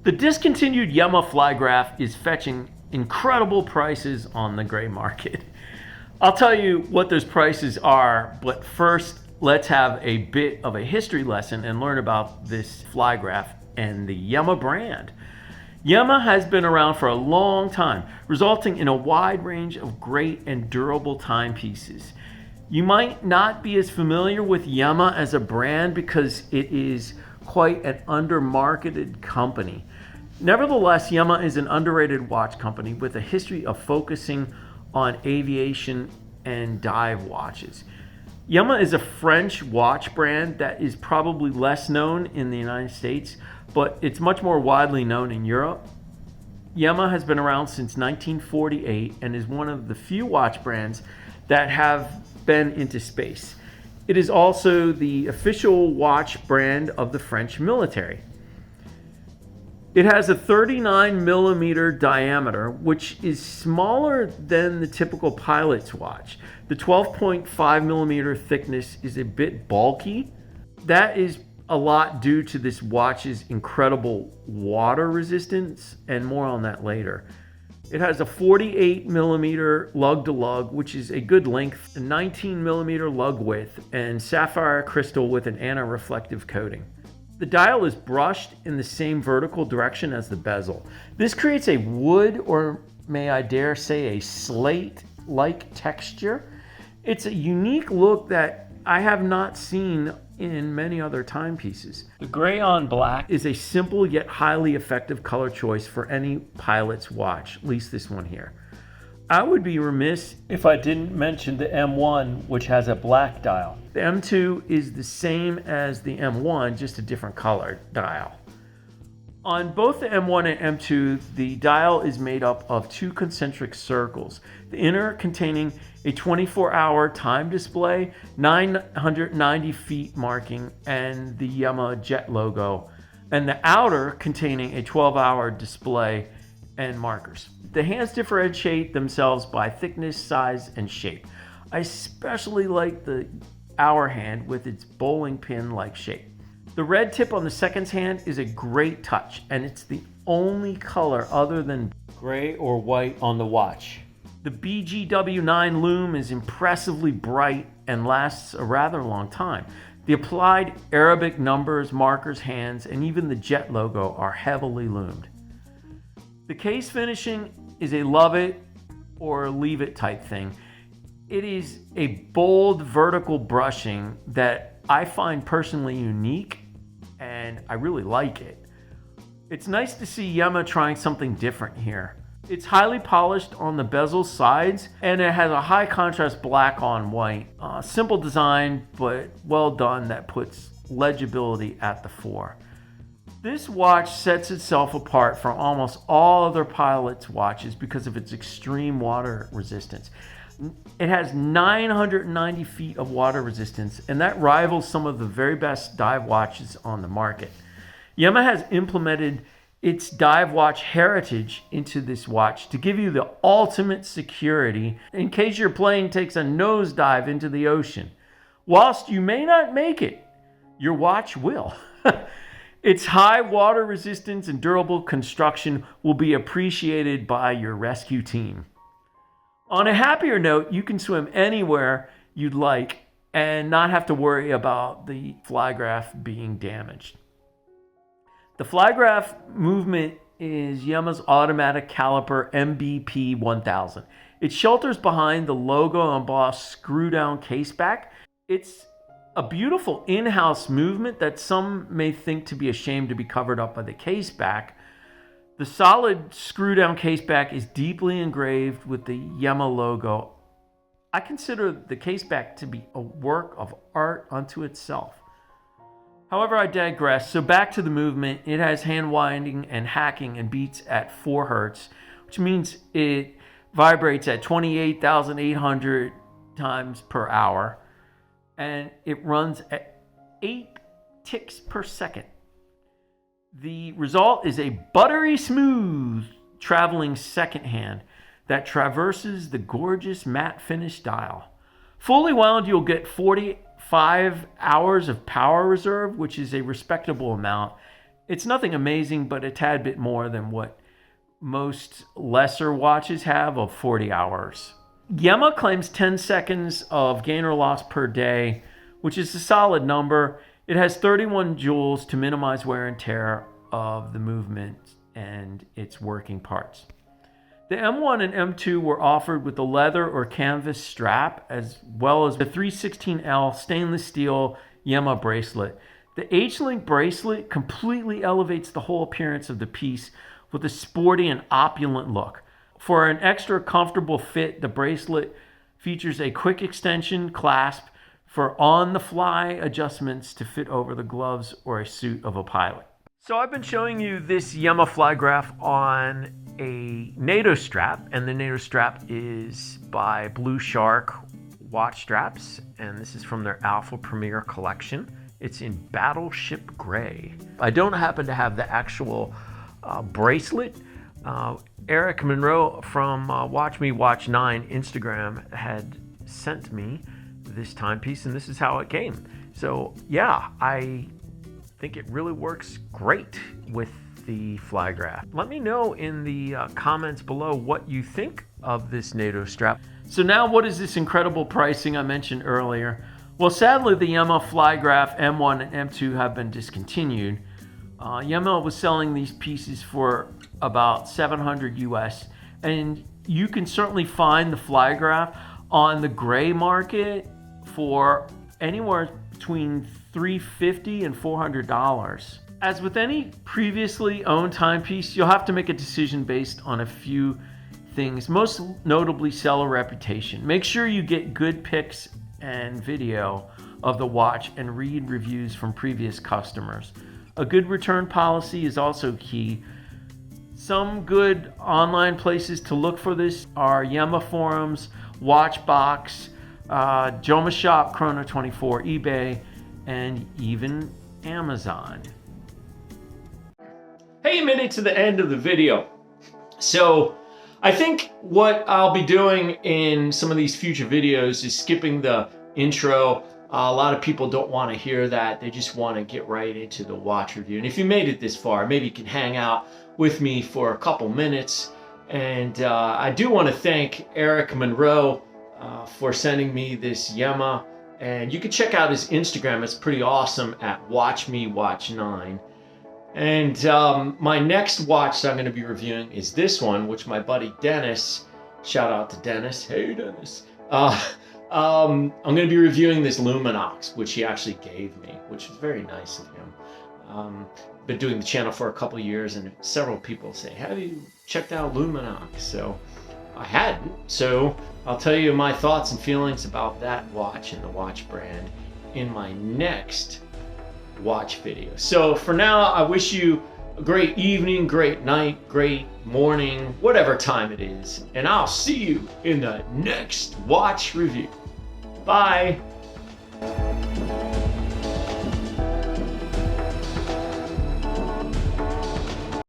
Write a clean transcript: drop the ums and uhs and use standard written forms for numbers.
The discontinued YEMA Flygraf is fetching incredible prices on the gray market. I'll tell you what those prices are, but first let's have a bit of a history lesson and learn about this Flygraf and the YEMA brand. YEMA has been around for a long time, resulting in a wide range of great and durable timepieces. You might not be as familiar with YEMA as a brand because it is quite an under-marketed company. Nevertheless, YEMA is an underrated watch company with a history of focusing on aviation and dive watches. YEMA is a French watch brand that is probably less known in the United States, but it's much more widely known in Europe. YEMA has been around since 1948 and is one of the few watch brands that have been into space. It is also the official watch brand of the French military. It has a 39 millimeter diameter, which is smaller than the typical pilot's watch. The 12.5 millimeter thickness is a bit bulky. That is a lot due to this watch's incredible water resistance, and more on that later. It has a 48 millimeter lug to lug, which is a good length, a 19 millimeter lug width, and sapphire crystal with an anti-reflective coating. The dial is brushed in the same vertical direction as the bezel. This creates a wood, or may I dare say a slate-like texture. It's a unique look that I have not seen in many other timepieces. The gray on black is a simple yet highly effective color choice for any pilot's watch, at least this one here. I would be remiss if I didn't mention the M1, which has a black dial. The M2 is the same as the M1, just a different color dial. On both the M1 and M2, the dial is made up of two concentric circles. The inner containing a 24-hour time display, 990 feet marking, and the YEMA jet logo, and the outer containing a 12-hour display and markers. The hands differentiate themselves by thickness, size, and shape. I especially like the hour hand with its bowling pin-like shape. The red tip on the second hand is a great touch, and it's the only color other than gray or white on the watch. The BGW9 lume is impressively bright and lasts a rather long time. The applied Arabic numbers, markers, hands, and even the jet logo are heavily lumed. The case finishing is a love it or leave it type thing. It is a bold vertical brushing that I find personally unique, and I really like it. It's nice to see YEMA trying something different here. It's highly polished on the bezel sides, and it has a high contrast black on white. Simple design, but well done, that puts legibility at the fore. This watch sets itself apart from almost all other pilot's watches because of its extreme water resistance. It has 990 feet of water resistance, and that rivals some of the very best dive watches on the market. YEMA has implemented its dive watch heritage into this watch to give you the ultimate security in case your plane takes a nosedive into the ocean. Whilst you may not make it, your watch will. Its high water resistance and durable construction will be appreciated by your rescue team. On a happier note, you can swim anywhere you'd like and not have to worry about the Flygraf being damaged. The Flygraf movement is YEMA's automatic caliper MBP 1000. It shelters behind the logo embossed screw-down caseback. It's a beautiful in-house movement that some may think to be a shame to be covered up by the caseback. The solid screw-down caseback is deeply engraved with the YEMA logo. I consider the caseback to be a work of art unto itself. However, I digress. So back to the movement. It has hand winding and hacking and beats at 4 Hertz, which means it vibrates at 28,800 times per hour, and it runs at 8 ticks per second. The result is a buttery smooth traveling second hand that traverses the gorgeous matte finish dial. Fully wound, you'll get 45 5 hours of power reserve, which is a respectable amount. It's nothing amazing, but a tad bit more than what most lesser watches have of 40 hours. YEMA claims 10 seconds of gain or loss per day, which is a solid number. It has 31 joules to minimize wear and tear of the movement and its working parts. The M1 and M2 were offered with the leather or canvas strap, as well as the 316L stainless steel YEMA bracelet. The H-Link bracelet completely elevates the whole appearance of the piece with a sporty and opulent look. For an extra comfortable fit, the bracelet features a quick extension clasp for on-the-fly adjustments to fit over the gloves or a suit of a pilot. So I've been showing you this YEMA Flygraf on a NATO strap, and the NATO strap is by Blue Shark Watch Straps, and this is from their Alpha Premier collection. It's in Battleship Gray. I don't happen to have the actual bracelet. Eric Monroe from Watch Me Watch 9 Instagram had sent me this timepiece, and this is how it came. So yeah, I think it really works great with the Flygraf. Let me know in the comments below what you think of this NATO strap. So now, what is this incredible pricing I mentioned earlier? Well, sadly, the YEMA Flygraf M1 and M2 have been discontinued. YEMA was selling these pieces for about $700 US, and you can certainly find the Flygraf on the gray market for anywhere between $350 and $400. As with any previously owned timepiece, you'll have to make a decision based on a few things, most notably seller reputation. Make sure you get good pics and video of the watch and read reviews from previous customers. A good return policy is also key. Some good online places to look for this are YEMA forums, Watchbox, Joma Shop, Chrono24, eBay, and even Amazon. Hey, you made it to the end of the video. So I think what I'll be doing in some of these future videos is skipping the intro. A lot of people don't want to hear that. They just want to get right into the watch review. And if you made it this far, maybe you can hang out with me for a couple minutes. And I do want to thank Eric Monroe for sending me this YEMA. And you can check out his Instagram. It's pretty awesome at WatchMeWatch9. And my next watch that I'm going to be reviewing is this one, which my buddy Dennis, shout out to Dennis, hey Dennis, I'm going to be reviewing this Luminox, which he actually gave me, which is very nice of him. Been doing the channel for a couple of years, and several people say, have you checked out Luminox? So I hadn't, so I'll tell you my thoughts and feelings about that watch and the watch brand in my next watch video. So for now, I wish you a great evening, great night, great morning, whatever time it is, and I'll see you in the next watch review. Bye.